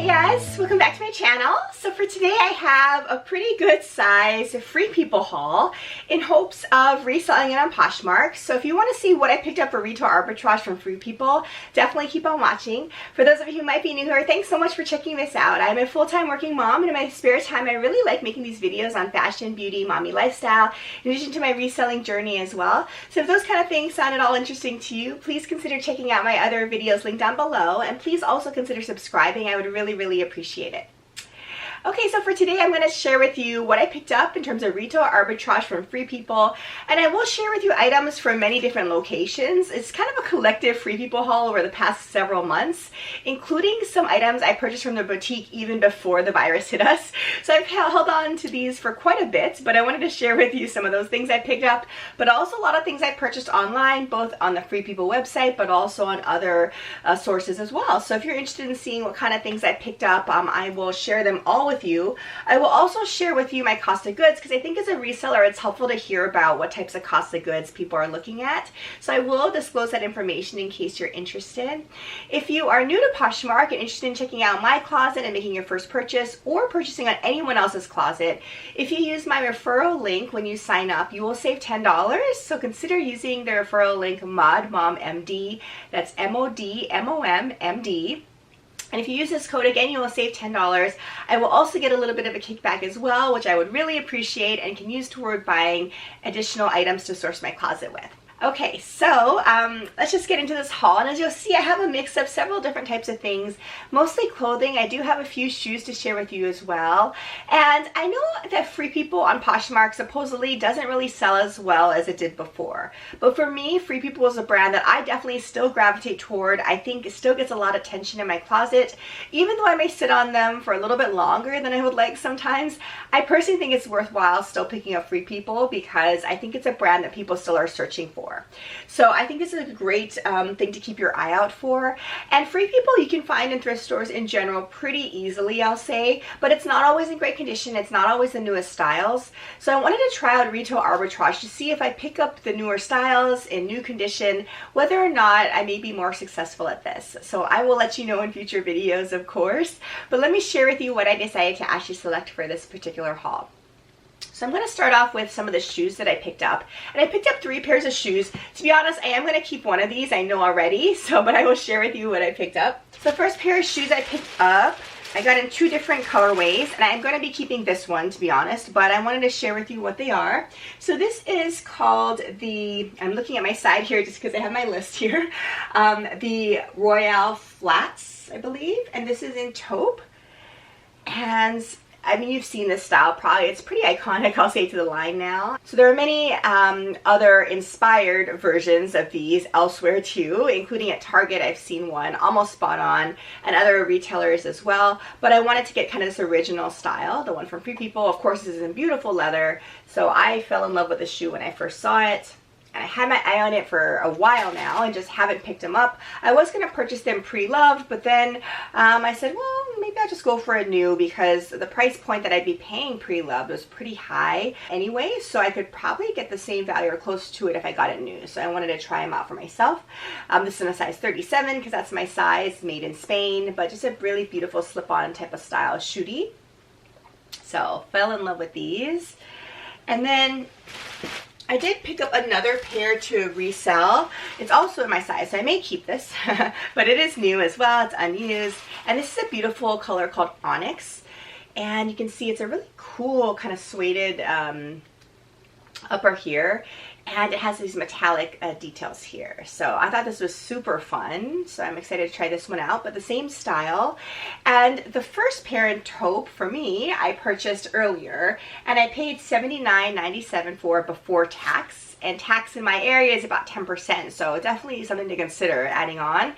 Hey guys, welcome back to my channel. So for today I have a pretty good size Free People haul in hopes of reselling it on Poshmark. So if you want to see what I picked up for retail arbitrage from Free People, definitely keep on watching. For those of you who might be new here, thanks so much for checking this out. I'm a full-time working mom, and in my spare time I really like making these videos on fashion, beauty, mommy lifestyle, in addition to my reselling journey as well. So if those kind of things sound at all interesting to you, please consider checking out my other videos linked down below, and please also consider subscribing. I would really appreciate it. Okay, so for today I'm going to share with you what I picked up in terms of retail arbitrage from Free People, and I will share with you items from many different locations. It's kind of a collective Free People haul over the past several months, including some items I purchased from the boutique even before the virus hit us. So I've held on to these for quite a bit, but I wanted to share with you some of those things I picked up, but also a lot of things I purchased online, both on the Free People website, but also on other sources as well. So if you're interested in seeing what kind of things I picked up, I will share them all with you. I will also share with you my cost of goods, because I think as a reseller it's helpful to hear about what types of cost of goods people are looking at. So I will disclose that information in case you're interested. If you are new to Poshmark and interested in checking out my closet and making your first purchase, or purchasing on anyone else's closet, if you use my referral link when you sign up, you will save $10. So consider using the referral link MODMOMMD. That's MODMOMMD. And if you use this code again, you will save $10. I will also get a little bit of a kickback as well, which I would really appreciate and can use toward buying additional items to source my closet with. Okay, so let's just get into this haul, and as you'll see, I have a mix of several different types of things, mostly clothing. I do have a few shoes to share with you as well, and I know that Free People on Poshmark supposedly doesn't really sell as well as it did before, but for me, Free People is a brand that I definitely still gravitate toward. I think it still gets a lot of attention in my closet, even though I may sit on them for a little bit longer than I would like sometimes. I personally think it's worthwhile still picking up Free People because I think it's a brand that people still are searching for. So I think this is a great thing to keep your eye out for. And Free People you can find in thrift stores in general pretty easily, I'll say, but it's not always in great condition. It's not always the newest styles. So I wanted to try out retail arbitrage to see if I pick up the newer styles in new condition, whether or not I may be more successful at this. So I will let you know in future videos, of course, but let me share with you what I decided to actually select for this particular haul. So I'm going to start off with some of the shoes that I picked up. And I picked up 3 pairs of shoes. To be honest, I am going to keep one of these, I know already, but I will share with you what I picked up. So the first pair of shoes I picked up, I got in 2 different colorways, and I'm going to be keeping this one, to be honest, but I wanted to share with you what they are. So this is called I'm looking at my side here just because I have my list here, the Royale Flats, I believe, and this is in taupe. And I mean, you've seen this style probably. It's pretty iconic, I'll say, to the line now. So there are many other inspired versions of these elsewhere too, including at Target. I've seen one almost spot on, and other retailers as well. But I wanted to get kind of this original style, the one from Free People. Of course, this is in beautiful leather. So I fell in love with the shoe when I first saw it. I had my eye on it for a while now and just haven't picked them up. I was going to purchase them pre-loved, but then I said, well, maybe I'll just go for a new, because the price point that I'd be paying pre-loved was pretty high anyway, so I could probably get the same value or close to it if I got it new. So I wanted to try them out for myself. This is in a size 37 because that's my size, made in Spain, but just a really beautiful slip-on type of style shooty. So fell in love with these. And then I did pick up another pair to resell. It's also in my size, so I may keep this, but it is new as well. It's unused, and this is a beautiful color called Onyx, and you can see it's a really cool kind of suede upper here, and it has these metallic details here. So I thought this was super fun, so I'm excited to try this one out, but the same style. And the first pair in taupe for me I purchased earlier, and I paid $79.97 for before tax, and tax in my area is about 10%, so definitely something to consider adding on.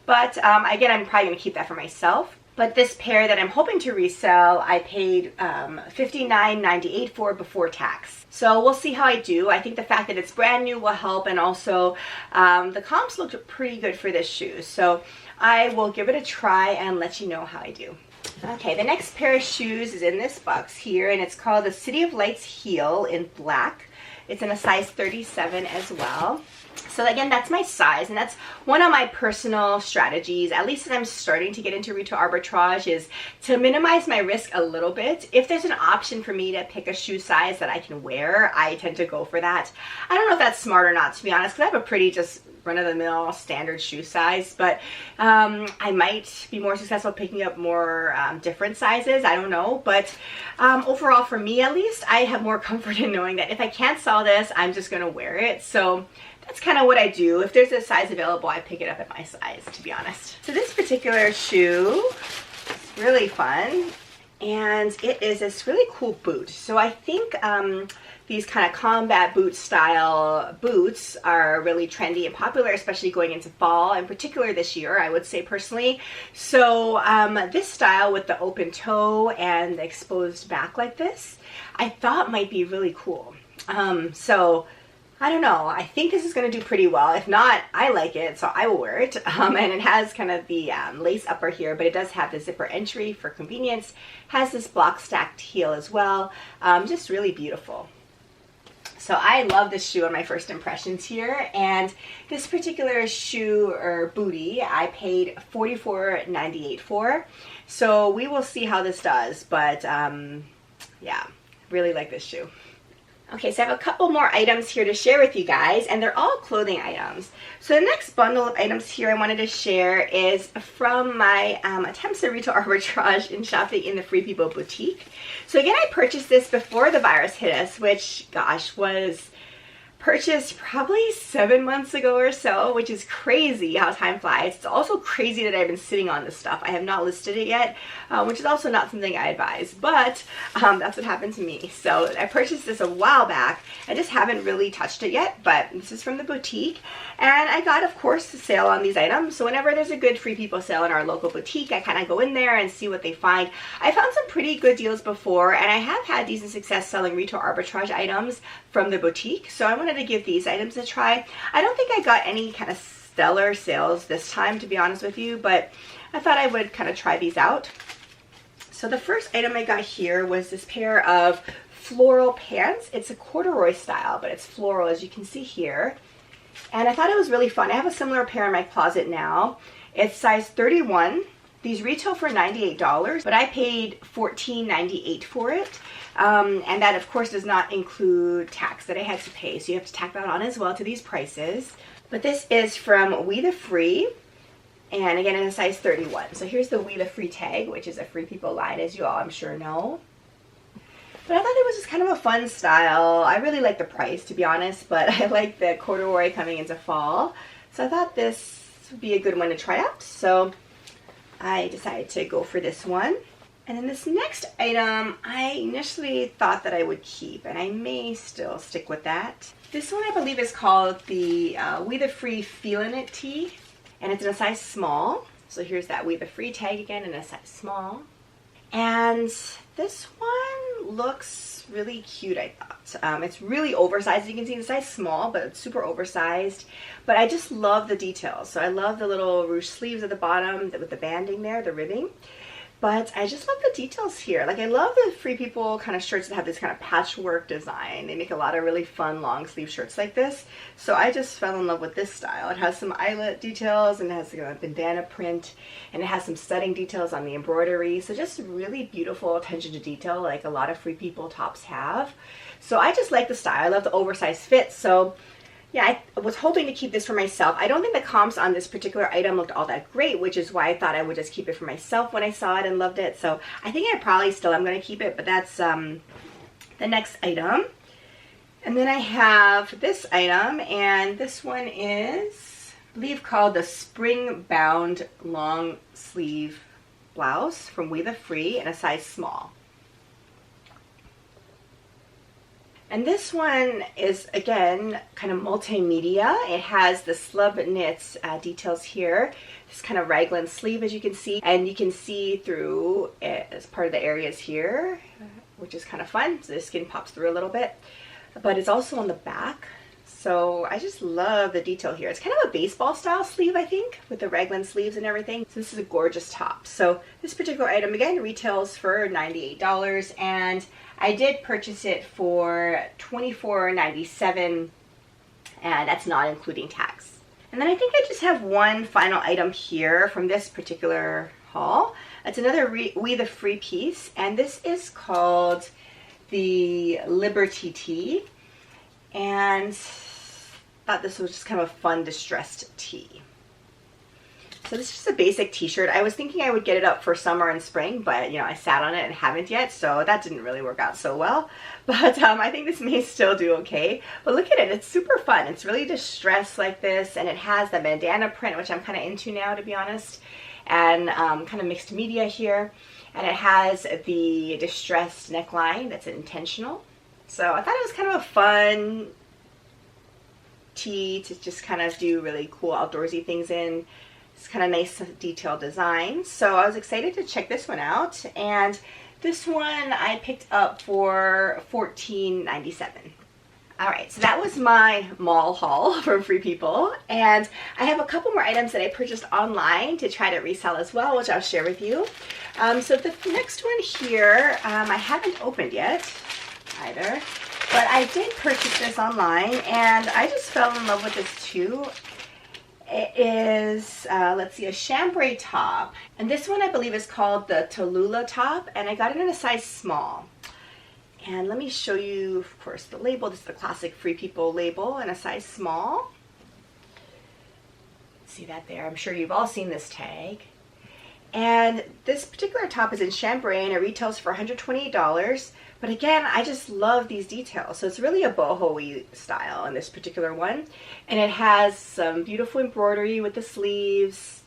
But again, I'm probably going to keep that for myself. But this pair that I'm hoping to resell, I paid $59.98 for before tax. So we'll see how I do. I think the fact that it's brand new will help, and also the comps looked pretty good for this shoe. So I will give it a try and let you know how I do. Okay, the next pair of shoes is in this box here, and it's called the City of Lights heel in black. It's in a size 37 as well. So again, that's my size, and that's one of my personal strategies, at least as I'm starting to get into retail arbitrage, is to minimize my risk a little bit. If there's an option for me to pick a shoe size that I can wear, I tend to go for that. I don't know if that's smart or not, to be honest, because I have a pretty just run-of-the-mill standard shoe size, but I might be more successful picking up more different sizes. I don't know, but overall, for me at least, I have more comfort in knowing that if I can't sell this, I'm just going to wear it. So that's kind of what I do. If there's a size available, I pick it up at my size, to be honest. So this particular shoe is really fun, and it is this really cool boot. So I think these kind of combat boot style boots are really trendy and popular, especially going into fall, in particular this year, I would say personally. So this style with the open toe and the exposed back like this, I thought might be really cool. So I don't know, I think this is going to do pretty well. If not, I like it, so I will wear it. And it has kind of the lace upper here, but it does have the zipper entry for convenience. Has this block stacked heel as well. Just really beautiful. So I love this shoe on my first impressions here, and this particular shoe or bootie I paid $44.98 for. So we will see how this does, but yeah, really like this shoe. Okay, so I have a couple more items here to share with you guys, and they're all clothing items. So the next bundle of items here I wanted to share is from my attempts at retail arbitrage in shopping in the Free People boutique. So again, I purchased this before the virus hit us, which, gosh, was purchased probably 7 months ago or so, which is crazy how time flies. It's also crazy that I've been sitting on this stuff. I have not listed it yet, which is also not something I advise, but that's what happened to me. So I purchased this a while back. I just haven't really touched it yet, but this is from the boutique, and I got, of course, the sale on these items. So whenever there's a good Free People sale in our local boutique, I kind of go in there and see what they find. I found some pretty good deals before, and I have had decent success selling retail arbitrage items from the boutique, so I wanted to give these items a try. I don't think I got any kind of stellar sales this time, to be honest with you, but I thought I would kind of try these out. So the first item I got here was this pair of floral pants. It's a corduroy style, but it's floral, as you can see here. And I thought it was really fun. I have a similar pair in my closet now. It's size 31. These retail for $98, but I paid $14.98 for it. And that, of course, does not include tax that I had to pay. So you have to tack that on as well to these prices. But this is from We the Free. And again, in a size 31. So here's the We the Free tag, which is a Free People line, as you all I'm sure know. But I thought it was just kind of a fun style. I really like the price, to be honest, but I like the corduroy coming into fall. So I thought this would be a good one to try out. So I decided to go for this one. And then this next item, I initially thought that I would keep, and I may still stick with that. This one I believe is called the We the Free Feelin' It tee, and it's in a size small. So here's that We the Free tag again in a size small. And this one looks really cute, I thought. It's really oversized. You can see the size small, but it's super oversized. But I just love the details. So I love the little ruche sleeves at the bottom with the banding there, the ribbing. But I just love the details here. Like, I love the Free People kind of shirts that have this kind of patchwork design. They make a lot of really fun long sleeve shirts like this. So I just fell in love with this style. It has some eyelet details, and it has a bandana print, and it has some studding details on the embroidery. So just really beautiful attention to detail, like a lot of Free People tops have. So I just like the style. I love the oversized fit. So yeah, I was hoping to keep this for myself. I don't think the comps on this particular item looked all that great, which is why I thought I would just keep it for myself when I saw it and loved it. So I think I probably still am going to keep it, but that's the next item. And then I have this item, and this one is, I believe, called the Spring Bound Long Sleeve Blouse from We the Free in a size small. And this one is, again, kind of multimedia. It has the slub knits details here. This kind of raglan sleeve, as you can see. And you can see through it as part of the areas here, which is kind of fun. So the skin pops through a little bit. But it's also on the back. So I just love the detail here. It's kind of a baseball style sleeve, I think, with the raglan sleeves and everything. So this is a gorgeous top. So this particular item, again, retails for $98. And I did purchase it for $24.97 and that's not including tax. And then I think I just have one final item here from this particular haul. It's another We the Free piece, and this is called the Liberty Tee, and thought this was just kind of a fun distressed tee. So this is just a basic t-shirt. I was thinking I would get it up for summer and spring, but you know, I sat on it and haven't yet, so that didn't really work out so well. But I think this may still do okay. But look at it, it's super fun. It's really distressed like this, and it has the bandana print, which I'm kind of into now, to be honest, and kind of mixed media here. And it has the distressed neckline that's intentional. So I thought it was kind of a fun tee to just kind of do really cool outdoorsy things in. It's kind of nice detailed design. So I was excited to check this one out, and this one I picked up for $14.97. Alright, so that was my mall haul from Free People, and I have a couple more items that I purchased online to try to resell as well, which I'll share with you. So the next one here, I haven't opened yet either, but I did purchase this online, and I just fell in love with this too. It is, let's see, a chambray top. And this one I believe is called the Tallulah top, and I got it in a size small. And let me show you, of course, the label. This is the classic Free People label in a size small. See that there? I'm sure you've all seen this tag. And this particular top is in chambray, and it retails for $128. But again, I just love these details. So it's really a boho-y style in this particular one. And it has some beautiful embroidery with the sleeves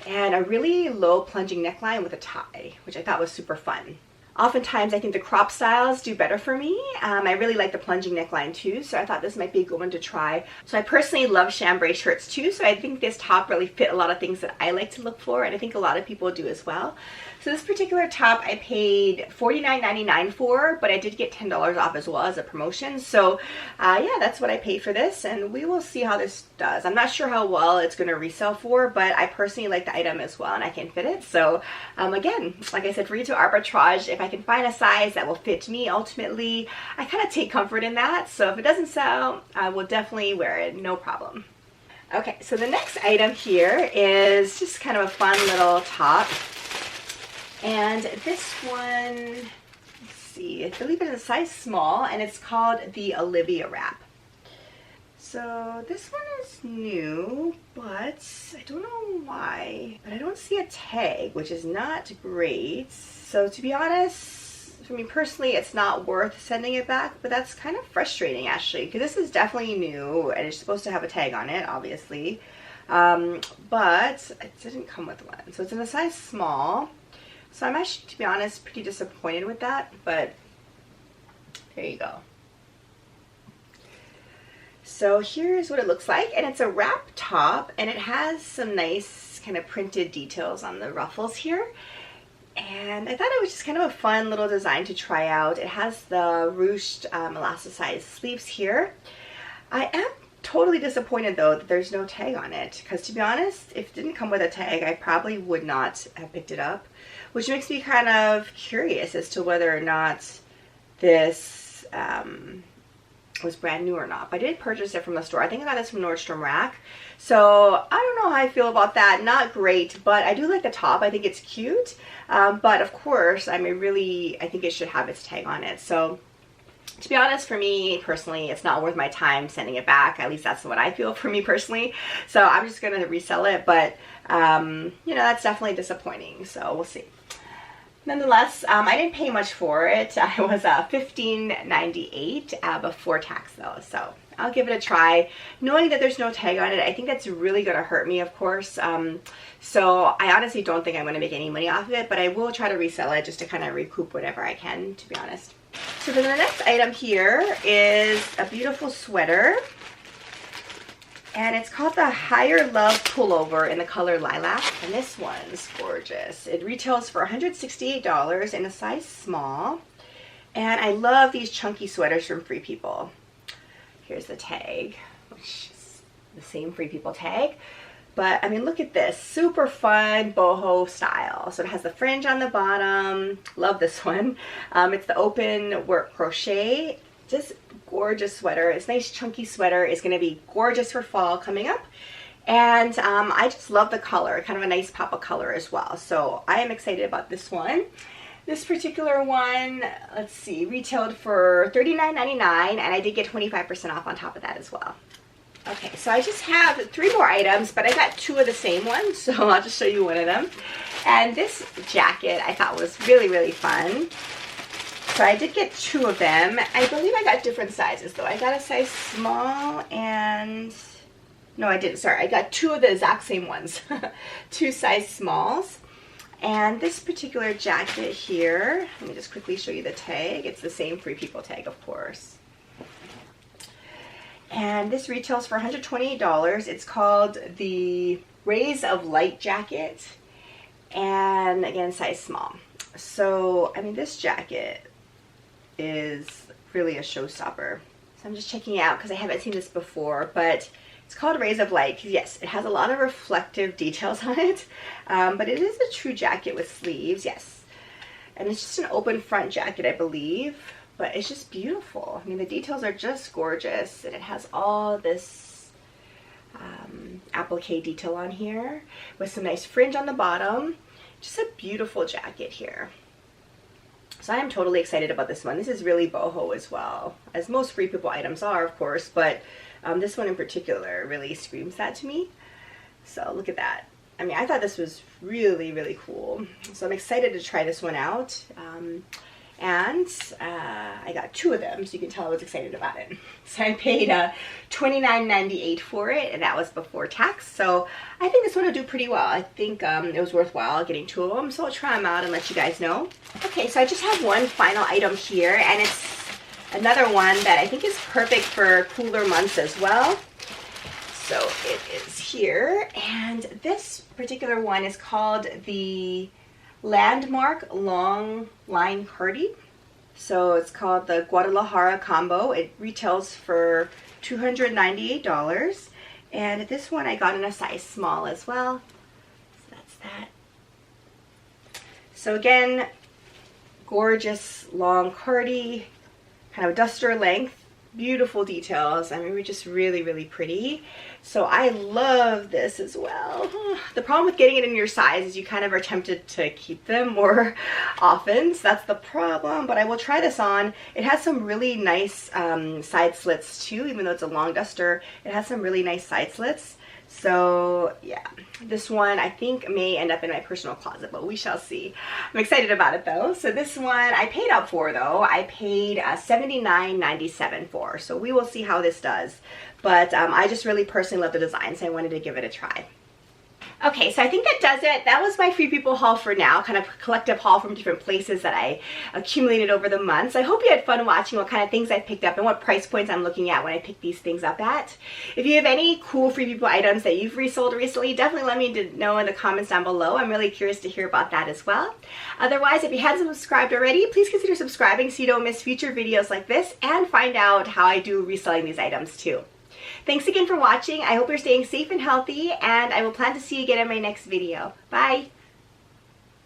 and a really low plunging neckline with a tie, which I thought was super fun. Oftentimes, I think the crop styles do better for me. I really like the plunging neckline too, so I thought this might be a good one to try. So I personally love chambray shirts too, so I think this top really fit a lot of things that I like to look for, and I think a lot of people do as well. So this particular top I paid $49.99 for, but I did get $10 off as well as a promotion. So yeah, that's what I paid for this, and we will see how this does. I'm not sure how well it's going to resell for, but I personally like the item as well, and I can fit it. So again, like I said, for you to arbitrage, if I can find a size that will fit me ultimately, I kind of take comfort in that. So if it doesn't sell, I will definitely wear it, no problem. Okay, so the next item here is just kind of a fun little top. And this one, let's see, I believe it's a size small, and it's called the Olivia wrap. So this one is new, but I don't know why, but I don't see a tag, which is not great. So to be honest, for me personally, it's not worth sending it back, but that's kind of frustrating actually, because this is definitely new, and it's supposed to have a tag on it, obviously. But it didn't come with one. So it's in a size small. So I'm actually, to be honest, pretty disappointed with that, but there you go. So here's what it looks like, and it's a wrap top, and it has some nice kind of printed details on the ruffles here. And I thought it was just kind of a fun little design to try out. It has the ruched elasticized sleeves here. I am totally disappointed though that there's no tag on it, because to be honest, if it didn't come with a tag, I probably would not have picked it up, which makes me kind of curious as to whether or not this was brand new or not. But I did purchase it from the store. I think I got this from Nordstrom Rack. So I don't know how I feel about that. Not great, but I do like the top. I think it's cute. But of course, I think it should have its tag on it. So to be honest, for me personally, it's not worth my time sending it back. At least that's what I feel for me personally. So I'm just going to resell it. But, you know, that's definitely disappointing. So we'll see. Nonetheless, I didn't pay much for it. I was $15.98 before tax though. So I'll give it a try. Knowing that there's no tag on it, I think that's really going to hurt me, of course. So I honestly don't think I'm going to make any money off of it, but I will try to resell it just to kind of recoup whatever I can, to be honest. So then the next item here is a beautiful sweater, and it's called the Higher Love Pullover in the color lilac, and this one's gorgeous. It retails for $168 in a size small, and I love these chunky sweaters from Free People. Here's the tag, which is the same Free People tag. But I mean, look at this, super fun boho style. So it has the fringe on the bottom. Love this one. It's the open work crochet Just gorgeous sweater. It's nice chunky sweater. It's going to be gorgeous for fall coming up. And I just love the color, kind of a nice pop of color as well. So I am excited about this one. This particular one, let's see, retailed for $39.99, and I did get 25% off on top of that as well. Okay, so I just have 3 more items, but I got 2 of the same ones, so I'll just show you one of them. And this jacket I thought was really, really fun. So I did get 2 of them. I believe I got different sizes though. I got a size small and... No, I didn't. Sorry, I got 2 of the exact same ones. 2 size smalls. And this particular jacket here, let me just quickly show you the tag. It's the same Free People tag, of course. And this retails for $128. It's called the Rays of Light jacket. And again, size small. So, I mean, this jacket is really a showstopper. So I'm just checking it out because I haven't seen this before, but it's called Rays of Light. Yes, it has a lot of reflective details on it, but it is a true jacket with sleeves, yes. And it's just an open front jacket, I believe, but it's just beautiful. I mean, the details are just gorgeous, and it has all this applique detail on here with some nice fringe on the bottom. Just a beautiful jacket here. So I am totally excited about this one. This is really boho as well, as most Free People items are, of course, but this one in particular really screams that to me. So look at that. I mean, I thought this was really, really cool. So I'm excited to try this one out. I got 2 of them, so you can tell I was excited about it. So I paid $29.98 for it, and that was before tax. So I think this one will do pretty well. I think it was worthwhile getting 2 of them, so I'll try them out and let you guys know. Okay, so I just have one final item here, and it's another one that I think is perfect for cooler months as well. So it is here, and this particular one is called the Landmark Long Line Cardi. So it's called the Guadalajara Combo. It retails for $298, and this one I got in a size small as well. So that's that. So again, gorgeous long cardi, kind of duster length, beautiful details. I mean, we're just really, really pretty. So I love this as well. The problem with getting it in your size is you kind of are tempted to keep them more often. So that's the problem, but I will try this on. It has some really nice side slits too, even though it's a long duster. It has some really nice side slits. So yeah, this one I think may end up in my personal closet, but we shall see. I'm excited about it though. So this one I paid up for though. I paid $79.97 for. So we will see how this does. But I just really personally love the design, so I wanted to give it a try. Okay, so I think that does it. That was my Free People haul for now, kind of collective haul from different places that I accumulated over the months. I hope you had fun watching what kind of things I picked up and what price points I'm looking at when I pick these things up at. If you have any cool Free People items that you've resold recently, definitely let me know in the comments down below. I'm really curious to hear about that as well. Otherwise, if you haven't subscribed already, please consider subscribing so you don't miss future videos like this and find out how I do reselling these items too. Thanks again for watching. I hope you're staying safe and healthy, and I will plan to see you again in my next video. Bye!